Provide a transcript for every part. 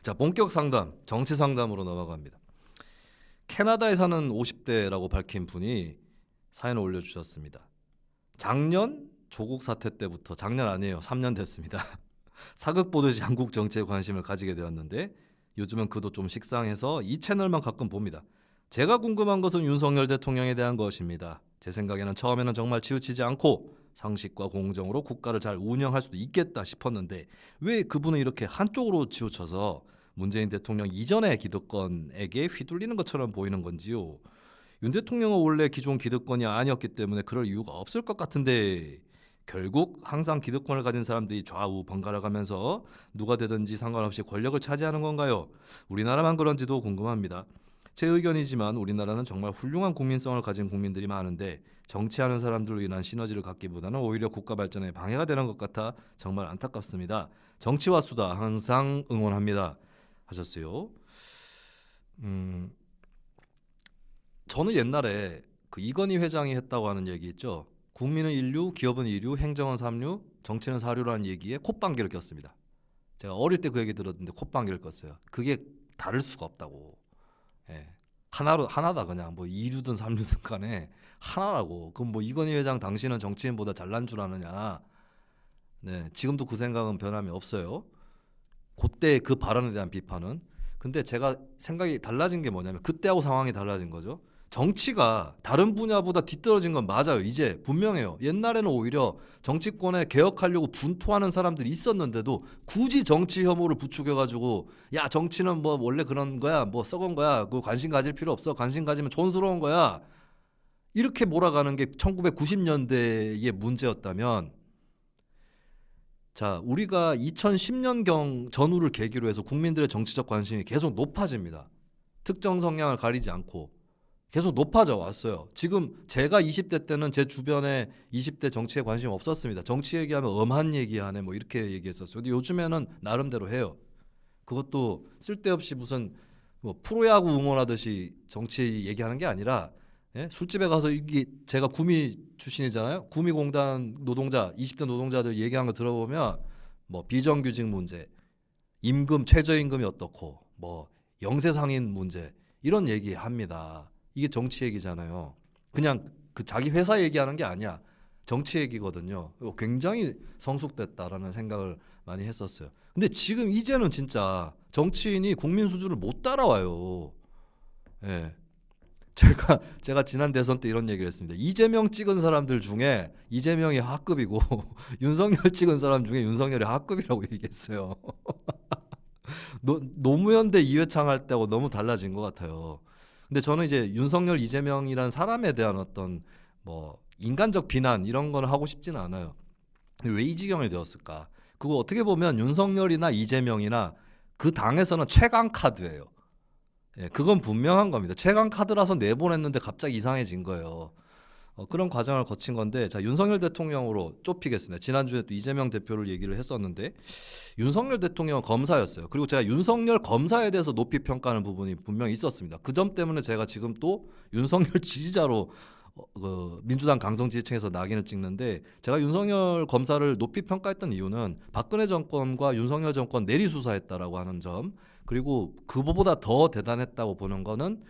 자, 본격 상담, 정치 상담으로 넘어갑니다. 캐나다에 사는 50대라고 밝힌 분이 사연을 올려주셨습니다. 작년 조국 사태 때부터, 작년 아니에요, 3년 됐습니다. 사극 보듯이 한국 정치에 관심을 가지게 되었는데 요즘은 그도 좀 식상해서 이 채널만 가끔 봅니다. 제가 궁금한 것은 윤석열 대통령에 대한 것입니다. 제 생각에는 처음에는 정말 치우치지 않고 상식과 공정으로 국가를 잘 운영할 수도 있겠다 싶었는데 왜 그분은 이렇게 한쪽으로 치우쳐서 문재인 대통령 이전의 기득권에게 휘둘리는 것처럼 보이는 건지요. 윤 대통령은 원래 기존 기득권이 아니었기 때문에 그럴 이유가 없을 것 같은데 결국 항상 기득권을 가진 사람들이 좌우 번갈아 가면서 누가 되든지 상관없이 권력을 차지하는 건가요? 우리나라만 그런지도 궁금합니다. 제 의견이지만 우리나라는 정말 훌륭한 국민성을 가진 국민들이 많은데 정치하는 사람들로 인한 시너지를 갖기보다는 오히려 국가 발전에 방해가 되는 것 같아 정말 안타깝습니다. 정치와 수다 항상 응원합니다. 하셨어요. 저는 옛날에 그 이건희 회장이 했다고 하는 얘기 있죠. 국민은 인류, 기업은 이류, 행정은 삼류, 정치는 사류라는 얘기에 콧방귀를 꼈습니다. 제가 어릴 때 그 얘기 들었는데 콧방귀를 꼈어요. 그게 다를 수가 없다고. 예. 하나다 그냥 뭐 이류든 삼류든 간에 하나라고. 그럼 뭐 이건희 회장 당신은 정치인보다 잘난 줄 아느냐. 네, 지금도 그 생각은 변함이 없어요. 그때 그 발언에 대한 비판은. 근데 제가 생각이 달라진 게 뭐냐면 그때하고 상황이 달라진 거죠. 정치가 다른 분야보다 뒤떨어진 건 맞아요. 이제 분명해요. 옛날에는 오히려 정치권에 개혁하려고 분투하는 사람들이 있었는데도 굳이 정치 혐오를 부추겨가지고 야 정치는 뭐 원래 그런 거야, 뭐 썩은 거야, 그 관심 가질 필요 없어, 관심 가지면 촌스러운 거야, 이렇게 몰아가는 게 1990년대의 문제였다면, 자, 우리가 2010년경 전후를 계기로 해서 국민들의 정치적 관심이 계속 높아집니다. 특정 성향을 가리지 않고 계속 높아져 왔어요. 지금 제가 20대 때는 제 주변에 20대 정치에 관심 없었습니다. 정치 얘기하면 엄한 얘기하네 뭐 이렇게 얘기했었어요. 근데 요즘에는 나름대로 해요. 그것도 쓸데없이 무슨 뭐 프로야구 응원하듯이 정치 얘기하는 게 아니라, 예? 술집에 가서 이게 제가 구미 출신이잖아요. 구미공단 노동자 20대 노동자들 얘기한 거 들어보면 뭐 비정규직 문제, 임금 최저임금이 어떻고 뭐 영세상인 문제 이런 얘기합니다. 이게 정치 얘기잖아요. 그냥 그 자기 회사 얘기하는 게 아니야. 정치 얘기거든요. 굉장히 성숙됐다라는 생각을 많이 했었어요. 근데 지금 이제는 진짜 정치인이 국민 수준을 못 따라와요. 예. 제가 지난 대선 때 이런 얘기를 했습니다. 이재명 찍은 사람들 중에 이재명이 하급이고 윤석열 찍은 사람 중에 윤석열이 하급이라고 얘기했어요. 노무현 대 이회창 할 때하고 너무 달라진 것 같아요. 근데 저는 이제 윤석열, 이재명이란 사람에 대한 어떤 뭐 인간적 비난 이런 거는 하고 싶지는 않아요. 왜 이 지경이 되었을까? 그거 어떻게 보면 윤석열이나 이재명이나 그 당에서는 최강 카드예요. 예, 그건 분명한 겁니다. 최강 카드라서 내보냈는데 갑자기 이상해진 거예요. 그런 과정을 거친 건데, 자, 윤석열 대통령으로 좁히겠습니다. 지난주에 또 이재명 대표를 얘기를 했었는데 윤석열 대통령은 검사였어요. 그리고 제가 윤석열 검사에 대해서 높이 평가하는 부분이 분명히 있었습니다. 그 점 때문에 제가 지금 또 윤석열 지지자로 그 민주당 강성 지지층에서 낙인을 찍는데, 제가 윤석열 검사를 높이 평가했던 이유는 박근혜 정권과 윤석열 정권 내리 수사했다라고 하는 점, 그리고 그보다 더 대단했다고 보는 거는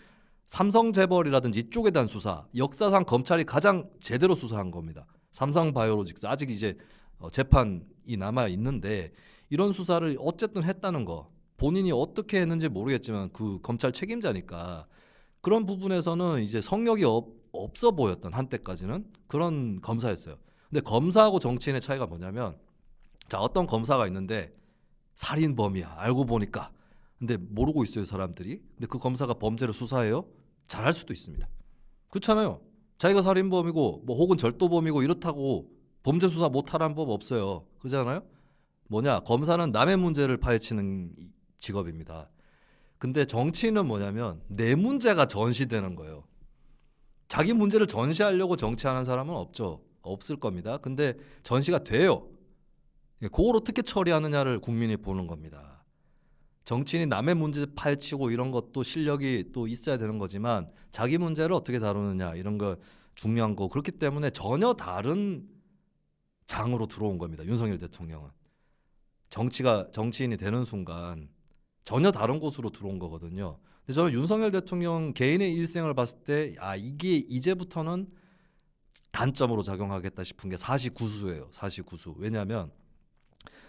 삼성 재벌이라든지 이쪽에 대한 수사, 역사상 검찰이 가장 제대로 수사한 겁니다. 삼성바이오로직스 아직 이제 재판이 남아 있는데 이런 수사를 어쨌든 했다는 거, 본인이 어떻게 했는지 모르겠지만 그 검찰 책임자니까 그런 부분에서는 이제 성역이 없어 보였던, 한때까지는 그런 검사였어요. 근데 검사하고 정치인의 차이가 뭐냐면, 자, 어떤 검사가 있는데 살인범이야 알고 보니까, 근데 모르고 있어요 사람들이. 근데 그 검사가 범죄를 수사해요. 잘할 수도 있습니다. 그렇잖아요. 자기가 살인범이고 뭐 혹은 절도범이고 이렇다고 범죄 수사 못하라는 법 없어요. 그렇잖아요. 뭐냐, 검사는 남의 문제를 파헤치는 직업입니다. 근데 정치인은 뭐냐면 내 문제가 전시되는 거예요. 자기 문제를 전시하려고 정치하는 사람은 없을 겁니다. 근데 전시가 돼요. 그걸 어떻게 처리하느냐를 국민이 보는 겁니다. 정치인이 남의 문제 파헤치고 이런 것도 실력이 또 있어야 되는 거지만 자기 문제를 어떻게 다루느냐 이런 거 중요한 거. 그렇기 때문에 전혀 다른 장으로 들어온 겁니다. 윤석열 대통령은 정치인이 되는 순간 전혀 다른 곳으로 들어온 거거든요. 근데 저는 윤석열 대통령 개인의 일생을 봤을 때 이게 이제부터는 단점으로 작용하겠다 싶은 게 사시구수예요. 사시구수. 왜냐하면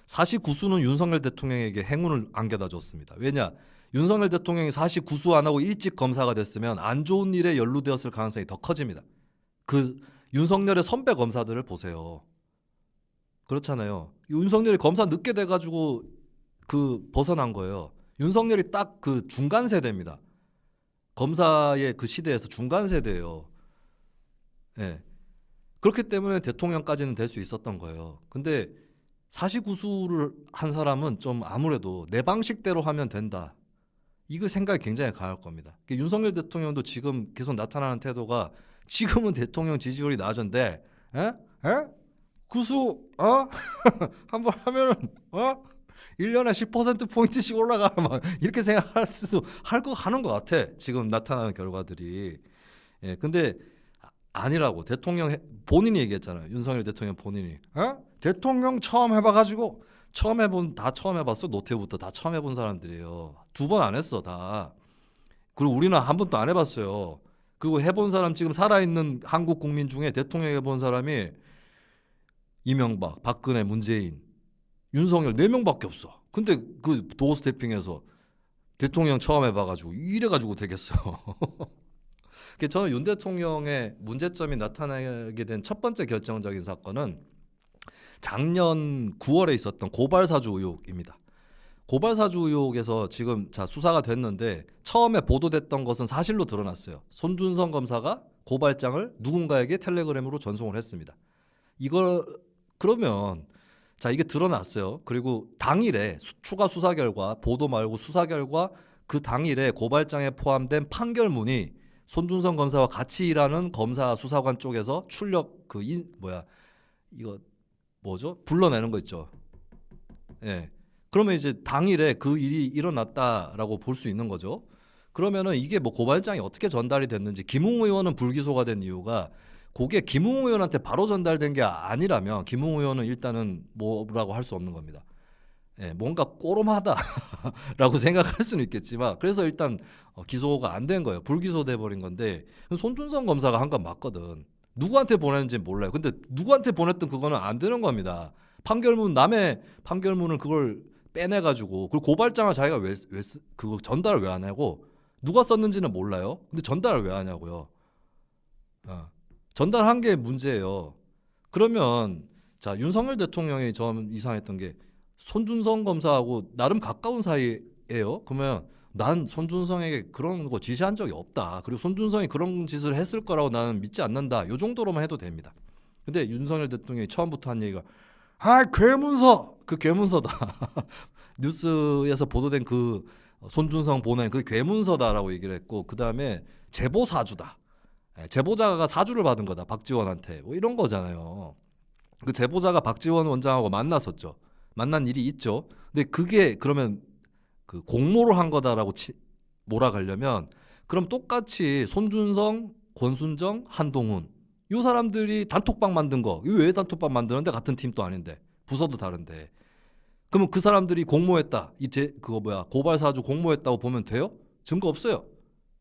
사시구수는 윤석열 대통령에게 행운을 안겨다 줬습니다. 왜냐? 윤석열 대통령이 사시구수 안 하고 일찍 검사가 됐으면 안 좋은 일에 연루되었을 가능성이 더 커집니다. 그 윤석열의 선배 검사들을 보세요. 그렇잖아요. 윤석열이 검사 늦게 돼가지고 벗어난 거예요. 윤석열이 딱 그 중간 세대입니다. 검사의 그 시대에서 중간 세대예요. 예. 그렇기 때문에 대통령까지는 될 수 있었던 거예요. 근데 사시구수를 한 사람은 좀 아무래도 내 방식대로 하면 된다. 이거 생각이 굉장히 강할 겁니다. 윤석열 대통령도 지금 계속 나타나는 태도가 지금은 대통령 지지율이 낮은데, 에? 에? 구수, 한번 하면은, 1년에 10%포인트씩 올라가. 막 이렇게 생각할 수도 하는 것 같아. 지금 나타나는 결과들이. 예, 근데 아니라고. 대통령 본인이 얘기했잖아요. 윤석열 대통령 본인이. 대통령 처음 해봐가지고 처음 해봤어. 노태우부터 다 처음 해본 사람들이에요. 2번 안 했어 다. 그리고 우리는 한 번도 안 해봤어요. 그리고 해본 사람 지금 살아있는 한국 국민 중에 대통령 해본 사람이 이명박, 박근혜, 문재인, 윤석열 4명밖에 없어. 근데 그 도어 스태핑에서 대통령 처음 해봐가지고 이래가지고 되겠어. 저는 윤 대통령의 문제점이 나타나게 된 첫 번째 결정적인 사건은 작년 9월에 있었던 고발사주 의혹입니다. 고발사주 의혹에서 지금 수사가 됐는데 처음에 보도됐던 것은 사실로 드러났어요. 손준성 검사가 고발장을 누군가에게 텔레그램으로 전송을 했습니다. 그러면 이게 드러났어요. 그리고 당일에 추가 수사 결과, 보도 말고 수사 결과 그 당일에 고발장에 포함된 판결문이 손준성 검사와 같이 일하는 검사 수사관 쪽에서 출력 불러내는 거 있죠. 예. 그러면 이제 당일에 그 일이 일어났다라고 볼 수 있는 거죠. 그러면은 이게 고발장이 어떻게 전달이 됐는지, 김웅 의원은 불기소가 된 이유가 그게 김웅 의원한테 바로 전달된 게 아니라면 김웅 의원은 일단은 뭐라고 할 수 없는 겁니다. 예, 뭔가 꼬름하다라고 생각할 수는 있겠지만 그래서 일단 기소가 안 된 거예요. 불기소돼 버린 건데 손준성 검사가 한 건 맞거든. 누구한테 보냈는지 몰라요. 근데 누구한테 보냈든 그거는 안 되는 겁니다. 남의 판결문을 그걸 빼내가지고 그리고 고발장을 자기가 그거 전달을 왜 안 하고 누가 썼는지는 몰라요. 근데 전달을 왜 하냐고요. 전달한 게 문제예요. 그러면 윤석열 대통령이 좀 이상했던 게 손준성 검사하고 나름 가까운 사이예요. 그러면 난 손준성에게 그런 거 지시한 적이 없다. 그리고 손준성이 그런 짓을 했을 거라고 나는 믿지 않는다. 이 정도로만 해도 됩니다. 근데 윤석열 대통령이 처음부터 한 얘기가 괴문서! 그 괴문서다. 뉴스에서 보도된 그 손준성 보낸 그 괴문서다라고 얘기를 했고 그 다음에 제보사주다. 제보자가 사주를 받은 거다. 박지원한테. 이런 거잖아요. 그 제보자가 박지원 원장하고 만났었죠. 만난 일이 있죠. 근데 그게 그러면 그 공모를 한 거다라고 몰아가려면 그럼 똑같이 손준성, 권순정, 한동훈 이 사람들이 단톡방 만든 거. 이거 왜 단톡방 만드는데 같은 팀도 아닌데 부서도 다른데. 그러면 그 사람들이 공모했다. 고발 사주 공모했다고 보면 돼요? 증거 없어요.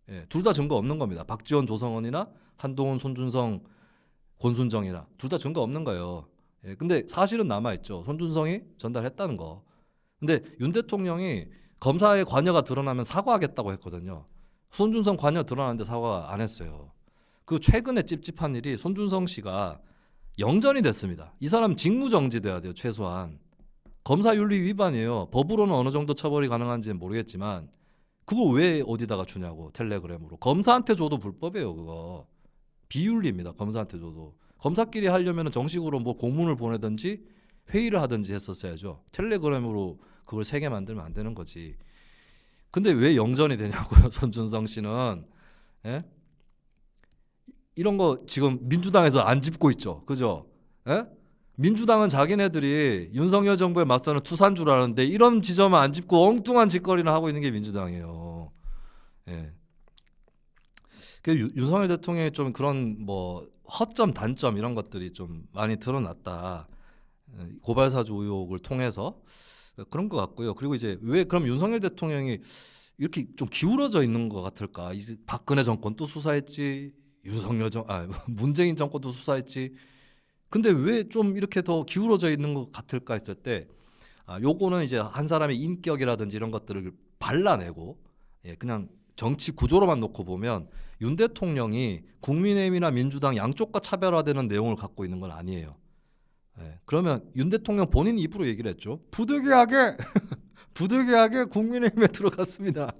예, 둘 다 증거 없는 겁니다. 박지원, 조성원이나 한동훈, 손준성, 권순정이나 둘 다 증거 없는 거예요. 예, 근데 사실은 남아있죠. 손준성이 전달했다는 거. 근데 윤 대통령이 검사의 관여가 드러나면 사과하겠다고 했거든요. 손준성 관여 드러났는데 사과 안 했어요. 그 최근에 찝찝한 일이 손준성 씨가 영전이 됐습니다. 이 사람 직무정지돼야 돼요. 최소한. 검사윤리 위반이에요. 법으로는 어느 정도 처벌이 가능한지는 모르겠지만 그거 왜 어디다가 주냐고. 텔레그램으로. 검사한테 줘도 불법이에요. 그거. 비윤리입니다. 검사한테 줘도. 검사끼리 하려면 정식으로 공문을 보내든지 회의를 하든지 했었어야죠. 텔레그램으로 그걸 세게 만들면 안 되는 거지. 근데 왜 영전이 되냐고요. 손준성 씨는. 예? 이런 거 지금 민주당에서 안 짚고 있죠. 그죠? 예? 민주당은 자기네들이 윤석열 정부에 맞서는 투사인 줄 아는데 이런 지점을 안 짚고 엉뚱한 짓거리나 하고 있는 게 민주당이에요. 예. 윤석열 대통령의 좀 그런 허점, 단점 이런 것들이 좀 많이 드러났다. 고발사주 의혹을 통해서. 그런 것 같고요. 그리고 이제 왜 그럼 윤석열 대통령이 이렇게 좀 기울어져 있는 것 같을까? 이제 박근혜 정권 또 수사했지, 문재인 정권도 수사했지. 근데 왜 좀 이렇게 더 기울어져 있는 것 같을까 했을 때, 요거는 이제 한 사람의 인격이라든지 이런 것들을 발라내고, 그냥 정치 구조로만 놓고 보면 윤 대통령이 국민의힘이나 민주당 양쪽과 차별화되는 내용을 갖고 있는 건 아니에요. 그러면 윤 대통령 본인 입으로 얘기를 했죠. 부득이하게 부득이하게 국민의힘에 들어갔습니다.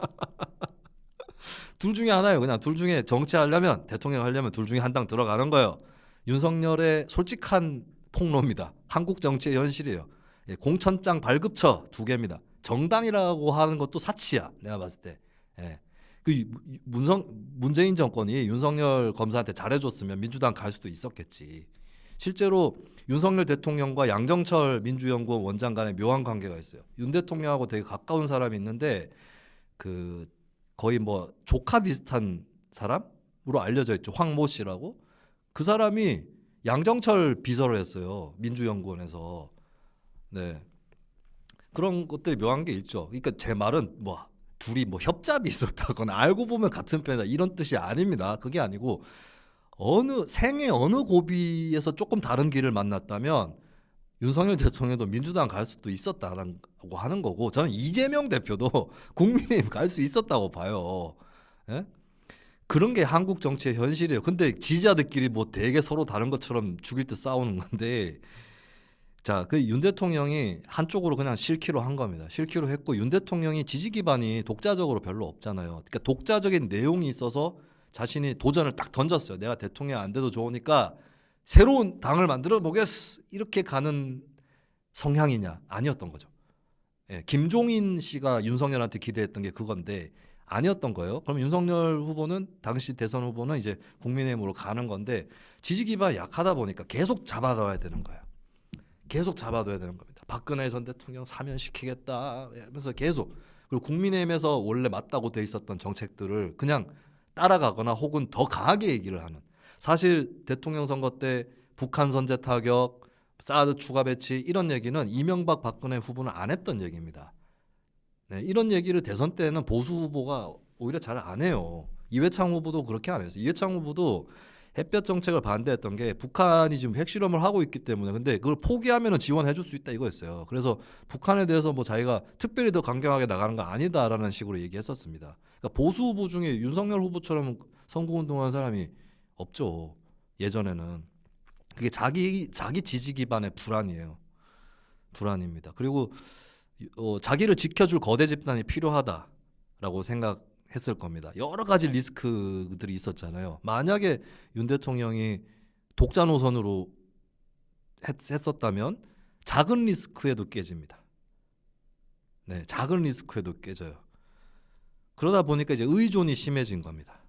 둘 중에 하나예요. 그냥 둘 중에 정치하려면, 대통령 하려면 둘 중에 한 당 들어가는 거예요. 윤석열의 솔직한 폭로입니다. 한국 정치의 현실이에요. 공천장 발급처 두 개입니다. 정당이라고 하는 것도 사치야. 내가 봤을 때. 그 문재인 정권이 윤석열 검사한테 잘해줬으면 민주당 갈 수도 있었겠지. 실제로 윤석열 대통령과 양정철 민주연구원 원장 간에 묘한 관계가 있어요. 윤 대통령하고 되게 가까운 사람이 있는데 그 거의 뭐 조카 비슷한 사람으로 알려져 있죠. 황모 씨라고. 그 사람이 양정철 비서를 했어요. 민주연구원에서. 네. 그런 것들이 묘한 게 있죠. 그러니까 제 말은 뭐 둘이 뭐 협잡이 있었다거나 알고 보면 같은 편이다 이런 뜻이 아닙니다. 그게 아니고 생애 어느 고비에서 조금 다른 길을 만났다면 윤석열 대통령도 민주당 갈 수도 있었다고 하는 거고, 저는 이재명 대표도 국민의힘 갈 수 있었다고 봐요. 예? 그런 게 한국 정치의 현실이에요. 근데 지지자들끼리 뭐 되게 서로 다른 것처럼 죽일 듯 싸우는 건데, 자, 그 윤 대통령이 한쪽으로 그냥 실키로 한 겁니다. 실키로 했고, 윤 대통령이 지지 기반이 독자적으로 별로 없잖아요. 그러니까 독자적인 내용이 있어서 자신이 도전을 딱 던졌어요. 내가 대통령 안 돼도 좋으니까 새로운 당을 만들어 보겠어. 이렇게 가는 성향이냐? 아니었던 거죠. 김종인 씨가 윤석열한테 기대했던 게 그건데 아니었던 거예요. 그럼 윤석열 후보는, 당시 대선 후보는 이제 국민의힘으로 가는 건데, 지지 기반이 약하다 보니까 계속 잡아가야 되는 거예요. 계속 잡아둬야 되는 겁니다. 박근혜 전 대통령 사면시키겠다 하면서 계속, 그리고 국민의힘에서 원래 맞다고 돼 있었던 정책들을 그냥 따라가거나 혹은 더 강하게 얘기를 하는. 사실 대통령 선거 때 북한 선제 타격, 사드 추가 배치 이런 얘기는 이명박 박근혜 후보는 안 했던 얘기입니다. 이런 얘기를 대선 때는 보수 후보가 오히려 잘 안 해요. 이회창 후보도 그렇게 안 했어요. 이회창 후보도 햇볕 정책을 반대했던 게 북한이 지금 핵실험을 하고 있기 때문에, 근데 그걸 포기하면 지원해 줄 수 있다 이거였어요. 그래서 북한에 대해서 뭐 자기가 특별히 더 강경하게 나가는 거 아니다라는 식으로 얘기했었습니다. 그러니까 보수 후보 중에 윤석열 후보처럼 선거운동한 사람이 없죠. 예전에는. 그게 자기 지지 기반의 불안이에요. 불안입니다. 그리고 자기를 지켜줄 거대 집단이 필요하다라고 생각했을 겁니다. 여러 가지 리스크들이 있었잖아요. 만약에 윤 대통령이 독자 노선으로 했었다면 작은 리스크에도 깨집니다. 네, 작은 리스크에도 깨져요. 그러다 보니까 이제 의존이 심해진 겁니다.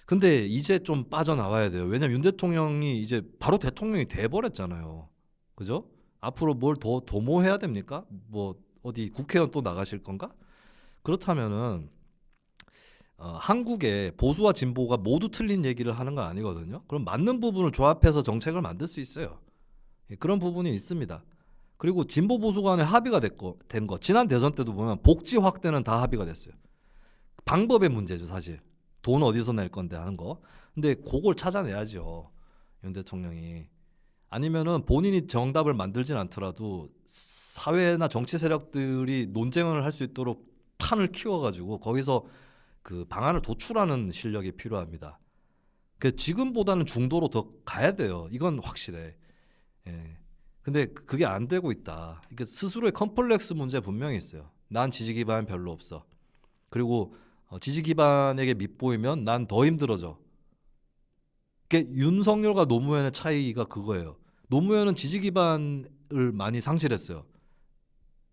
근데 이제 좀 빠져나와야 돼요. 왜냐면 윤 대통령이 이제 바로 대통령이 돼버렸잖아요. 그죠? 앞으로 뭘 더 도모해야 됩니까? 뭐 어디 국회의원 또 나가실 건가? 그렇다면은 한국의 보수와 진보가 모두 틀린 얘기를 하는 건 아니거든요. 그럼 맞는 부분을 조합해서 정책을 만들 수 있어요. 그런 부분이 있습니다. 그리고 진보 보수 간에 합의가 된 거. 지난 대선 때도 보면 복지 확대는 다 합의가 됐어요. 방법의 문제죠, 사실. 돈 어디서 낼 건데 하는 거. 근데 그걸 찾아내야죠, 윤 대통령이. 아니면은 본인이 정답을 만들진 않더라도 사회나 정치 세력들이 논쟁을 할 수 있도록 판을 키워가지고 거기서 그 방안을 도출하는 실력이 필요합니다. 그 지금보다는 중도로 더 가야 돼요. 이건 확실해. 근데 그게 안 되고 있다. 이게 스스로의 컴플렉스 문제 분명히 있어요. 난 지지 기반 별로 없어. 그리고 지지 기반에게 밉보이면 난 더 힘들어져. 그게 윤석열과 노무현의 차이가 그거예요. 노무현은 지지 기반을 많이 상실했어요.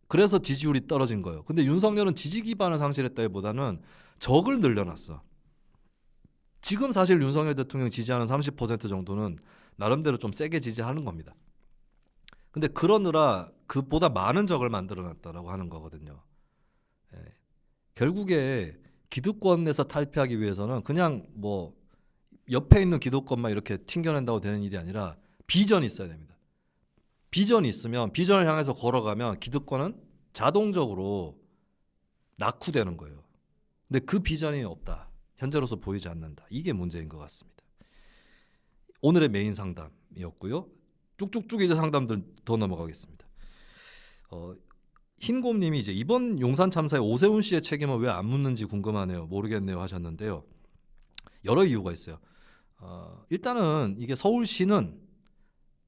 그래서 지지율이 떨어진 거예요. 근데 윤석열은 지지 기반을 상실했다기보다는 적을 늘려놨어. 지금 사실 윤석열 대통령 지지하는 30% 정도는 나름대로 좀 세게 지지하는 겁니다. 근데 그러느라 그보다 많은 적을 만들어놨다라고 하는 거거든요. 결국에 기득권에서 탈피하기 위해서는 그냥 뭐 옆에 있는 기득권만 이렇게 튕겨낸다고 되는 일이 아니라 비전이 있어야 됩니다. 비전이 있으면 비전을 향해서 걸어가면 기득권은 자동적으로 낙후되는 거예요. 근데 그 비전이 없다. 현재로서 보이지 않는다. 이게 문제인 것 같습니다. 오늘의 메인 상담이었고요. 쭉쭉쭉 이제 상담들 더 넘어가겠습니다. 흰곰님이 이제 이번 용산 참사에 오세훈 씨의 책임은 왜 안 묻는지 궁금하네요. 모르겠네요 하셨는데요. 여러 이유가 있어요. 일단은 이게 서울시는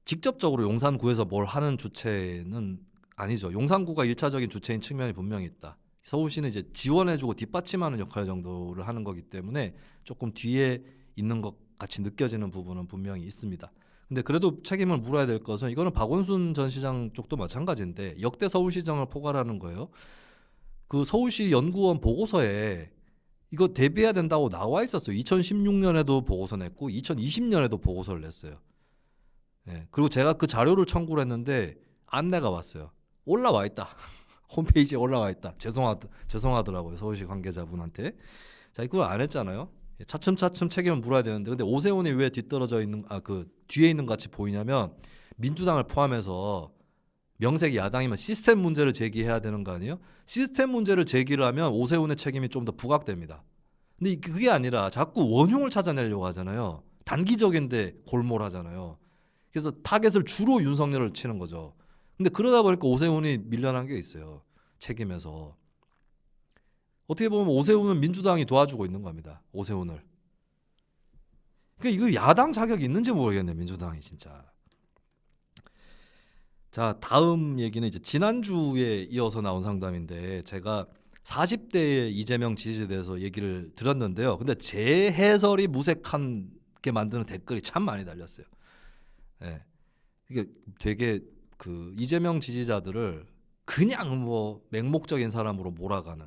직접적으로 용산구에서 뭘 하는 주체는 아니죠. 용산구가 1차적인 주체인 측면이 분명히 있다. 서울시는 이제 지원해주고 뒷받침하는 역할 정도를 하는 거기 때문에 조금 뒤에 있는 것 같이 느껴지는 부분은 분명히 있습니다. 근데 그래도 책임을 물어야 될 것은 이거는 박원순 전 시장 쪽도 마찬가지인데 역대 서울시장을 포괄하는 거예요. 그 서울시 연구원 보고서에 이거 대비해야 된다고 나와 있었어요. 2016년에도 보고서 냈고 2020년에도 보고서를 냈어요. 예, 그리고 제가 그 자료를 청구를 했는데 안내가 왔어요. 올라와 있다. 홈페이지에 올라와 있다. 죄송하더라고요. 서울시 관계자분한테. 자, 이걸 안 했잖아요. 차츰차츰 책임을 물어야 되는데 근데 오세훈이 왜 뒤떨어져 있는 그 뒤에 있는 것 같이 보이냐면 민주당을 포함해서 명색이 야당이면 시스템 문제를 제기해야 되는 거 아니에요? 시스템 문제를 제기를 하면 오세훈의 책임이 좀 더 부각됩니다. 근데 그게 아니라 자꾸 원흉을 찾아내려고 하잖아요. 단기적인데 골몰하잖아요. 그래서 타겟을 주로 윤석열을 치는 거죠. 근데 그러다 보니까 오세훈이 밀려난 게 있어요. 책임에서. 어떻게 보면 오세훈은 민주당이 도와주고 있는 겁니다. 오세훈을. 그러니까 이거 야당 자격이 있는지 모르겠네. 민주당이 진짜. 자, 다음 얘기는 이제 지난주에 이어서 나온 상담인데 제가 40대의 이재명 지지에 대해서 얘기를 들었는데요. 근데 제 해설이 무색하게 만드는 댓글이 참 많이 달렸어요. 예. 이게 되게 그 이재명 지지자들을 그냥 뭐 맹목적인 사람으로 몰아가는.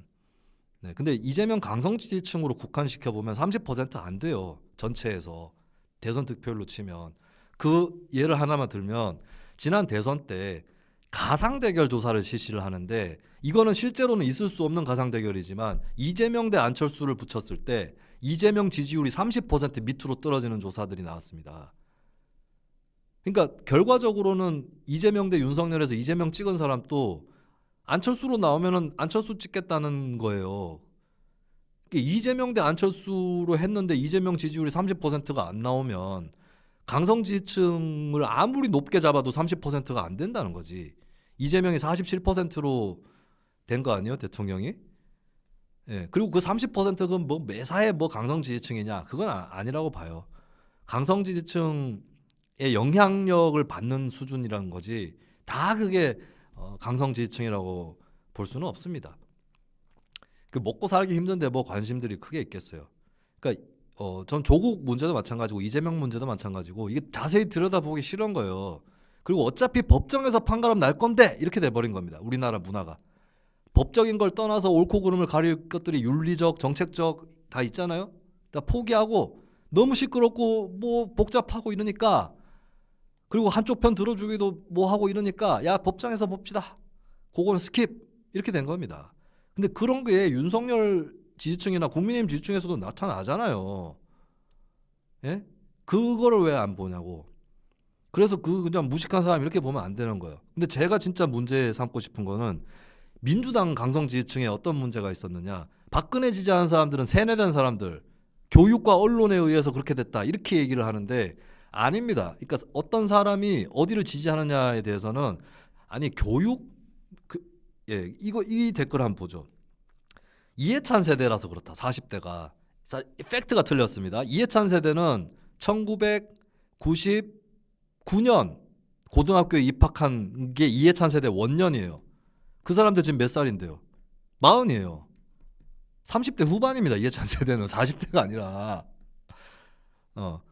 네. 근데 이재명 강성 지지층으로 국한시켜 보면 30%안 돼요. 전체에서 대선 득표율로 치면 그 예를 하나만 들면 지난 대선 때 가상 대결 조사를 실시를 하는데 이거는 실제로는 있을 수 없는 가상 대결이지만 이재명 대 안철수를 붙였을 때 이재명 지지율이 30% 밑으로 떨어지는 조사들이 나왔습니다. 그러니까 결과적으로는 이재명 대 윤석열에서 이재명 찍은 사람도 안철수로 나오면은 안철수 찍겠다는 거예요. 이재명 대 안철수로 했는데 이재명 지지율이 30%가 안 나오면 강성 지지층을 아무리 높게 잡아도 30%가 안 된다는 거지. 이재명이 47%로 된 거 아니에요, 대통령이? 예. 그리고 그 30%가 뭐 매사에 뭐 강성 지지층이냐? 그건 아니라고 봐요. 강성 지지층의 영향력을 받는 수준이라는 거지. 다 그게 강성 지지층이라고 볼 수는 없습니다. 그 먹고 살기 힘든데 뭐 관심들이 크게 있겠어요. 그러니까 전 조국 문제도 마찬가지고 이재명 문제도 마찬가지고 이게 자세히 들여다보기 싫은 거예요. 그리고 어차피 법정에서 판가름 날 건데 이렇게 돼버린 겁니다. 우리나라 문화가. 법적인 걸 떠나서 옳고 그름을 가릴 것들이 윤리적, 정책적 다 있잖아요. 다 포기하고 너무 시끄럽고 뭐 복잡하고 이러니까 그리고 한쪽 편 들어주기도 뭐 하고 이러니까 야 법정에서 봅시다. 그거는 스킵 이렇게 된 겁니다. 근데 그런 게 윤석열 지지층이나 국민의힘 지지층에서도 나타나잖아요. 예? 그거를 왜 안 보냐고. 그래서 그냥 무식한 사람 이렇게 보면 안 되는 거예요. 근데 제가 진짜 문제 삼고 싶은 거는 민주당 강성 지지층에 어떤 문제가 있었느냐. 박근혜 지지하는 사람들은 세뇌된 사람들, 교육과 언론에 의해서 그렇게 됐다 이렇게 얘기를 하는데 아닙니다. 그러니까 어떤 사람이 어디를 지지하느냐에 대해서는 아니 교육 이 댓글 한번 보죠. 이해찬 세대라서 그렇다. 40대가 팩트가 틀렸습니다. 이해찬 세대는 1999년 고등학교에 입학한 게 이해찬 세대 원년이에요. 그 사람들 지금 몇 살인데요? 40이에요. 30대 후반입니다. 이해찬 세대는 40대가 아니라.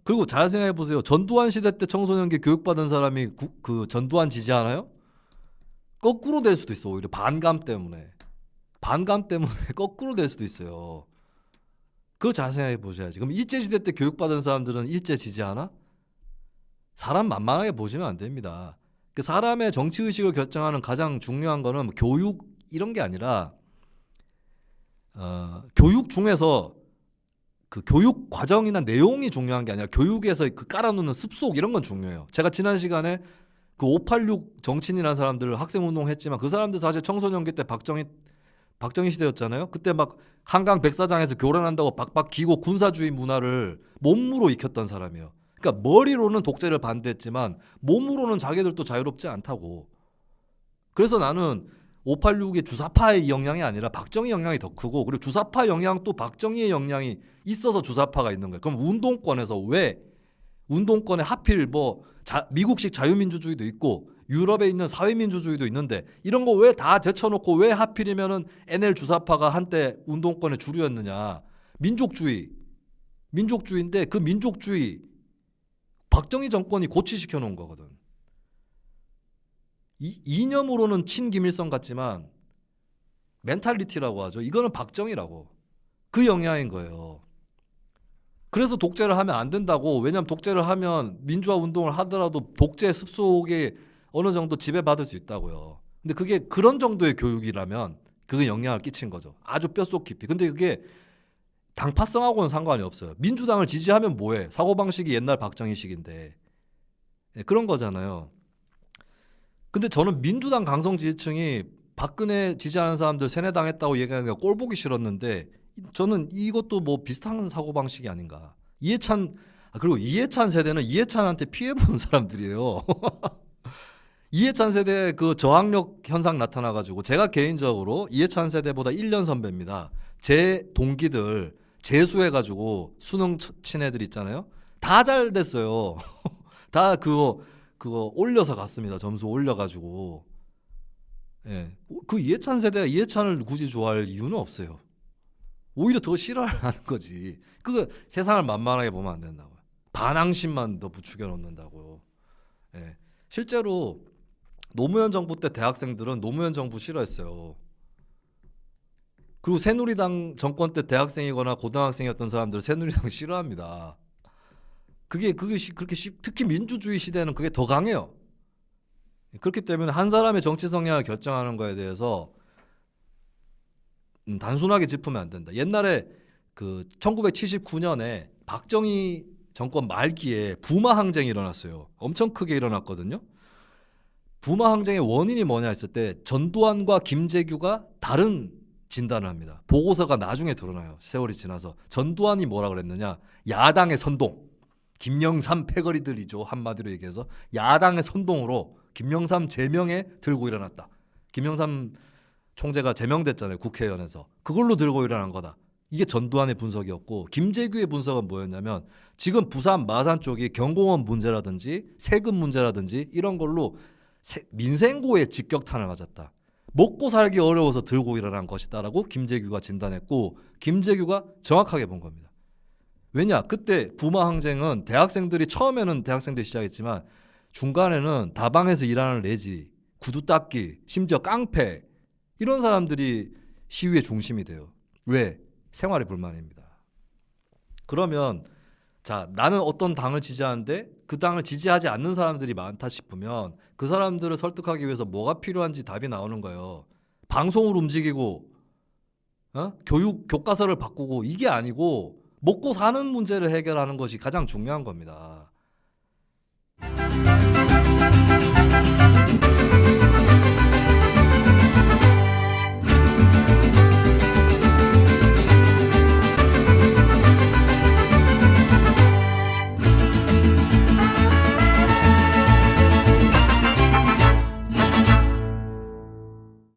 그리고 잘 생각해 보세요. 전두환 시대 때 청소년기 교육받은 사람이 그 전두환 지지하나요? 거꾸로 될 수도 있어. 오히려 반감 때문에 거꾸로 될 수도 있어요. 그거 잘 생각해 보셔야지. 그럼 일제시대 때 교육받은 사람들은 일제 지지하나? 사람 만만하게 보시면 안 됩니다. 그 사람의 정치의식을 결정하는 가장 중요한 거는 교육 이런 게 아니라 교육 중에서 그 교육 과정이나 내용이 중요한 게 아니라 교육에서 그 깔아놓는 습속 이런 건 중요해요. 제가 지난 시간에 그 586 정치인이라는 사람들 학생운동 했지만 그 사람들 사실 청소년기 때 박정희 시대였잖아요. 그때 막 한강 백사장에서 교란한다고 박박 기고 군사주의 문화를 몸으로 익혔던 사람이에요. 그러니까 머리로는 독재를 반대했지만 몸으로는 자기들도 자유롭지 않다고. 그래서 나는 586의 주사파의 영향이 아니라 박정희 영향이 더 크고, 그리고 주사파 영향 또 박정희의 영향이 있어서 주사파가 있는 거예요. 그럼 운동권에서 왜 운동권에 하필 뭐 미국식 자유민주주의도 있고 유럽에 있는 사회민주주의도 있는데 이런 거 왜 다 제쳐놓고 왜 하필이면은 NL 주사파가 한때 운동권의 주류였느냐. 민족주의인데 그 민족주의 박정희 정권이 고취시켜 놓은 거거든. 이념으로는 친김일성 같지만 멘탈리티라고 하죠. 이거는 박정희라고. 그 영향인 거예요. 그래서 독재를 하면 안 된다고. 왜냐하면 독재를 하면 민주화 운동을 하더라도 독재 습속에 어느 정도 지배받을 수 있다고요. 근데 그게 그런 정도의 교육이라면 그게 영향을 끼친 거죠. 아주 뼛속 깊이. 근데 그게 당파성하고는 상관이 없어요. 민주당을 지지하면 뭐해? 사고방식이 옛날 박정희식인데. 그런 거잖아요. 근데 저는 민주당 강성 지지층이 박근혜 지지하는 사람들 세뇌당했다고 얘기하는 게 꼴보기 싫었는데, 저는 이것도 뭐 비슷한 사고방식이 아닌가. 그리고 이해찬 세대는 이해찬한테 피해본 사람들이에요. 이해찬 세대 그 저항력 현상 나타나가지고, 제가 개인적으로 이해찬 세대보다 1년 선배입니다. 제 동기들 재수해가지고 수능 친 애들 있잖아요. 다 잘 됐어요. 다 그거 올려서 갔습니다. 점수 올려가지고. 예. 그 이해찬 세대가 이해찬을 굳이 좋아할 이유는 없어요. 오히려 더 싫어하는 거지. 그거 세상을 만만하게 보면 안 된다고요. 반항심만 더 부추겨 놓는다고요. 예. 실제로 노무현 정부 때 대학생들은 노무현 정부 싫어했어요. 그리고 새누리당 정권 때 대학생이거나 고등학생이었던 사람들 새누리당 싫어합니다. 그게 그렇게 특히 민주주의 시대는 그게 더 강해요. 그렇기 때문에 한 사람의 정치 성향을 결정하는 거에 대해서 단순하게 짚으면 안 된다. 옛날에 그 1979년에 박정희 정권 말기에 부마 항쟁이 일어났어요. 엄청 크게 일어났거든요. 부마 항쟁의 원인이 뭐냐 했을 때 전두환과 김재규가 다른 진단을 합니다. 보고서가 나중에 드러나요. 세월이 지나서. 전두환이 뭐라 그랬느냐. 야당의 선동. 김영삼 패거리들이죠. 한마디로 얘기해서 야당의 선동으로 김영삼 제명에 들고 일어났다. 김영삼 총재가 제명됐잖아요. 국회의원에서. 그걸로 들고 일어난 거다. 이게 전두환의 분석이었고, 김재규의 분석은 뭐였냐면 지금 부산 마산 쪽이 경공원 문제라든지 세금 문제라든지 이런 걸로 민생고에 직격탄을 맞았다. 먹고 살기 어려워서 들고 일어난 것이다라고 김재규가 진단했고, 김재규가 정확하게 본 겁니다. 왜냐? 그때 부마 항쟁은 대학생들이 처음에는 대학생들이 시작했지만 중간에는 다방에서 일하는 레지, 구두 닦기, 심지어 깡패 이런 사람들이 시위의 중심이 돼요. 왜? 생활의 불만입니다. 그러면 자, 나는 어떤 당을 지지하는데 그 당을 지지하지 않는 사람들이 많다 싶으면 그 사람들을 설득하기 위해서 뭐가 필요한지 답이 나오는 거예요. 방송을 움직이고 교과서를 바꾸고 이게 아니고 먹고 사는 문제를 해결하는 것이 가장 중요한 겁니다.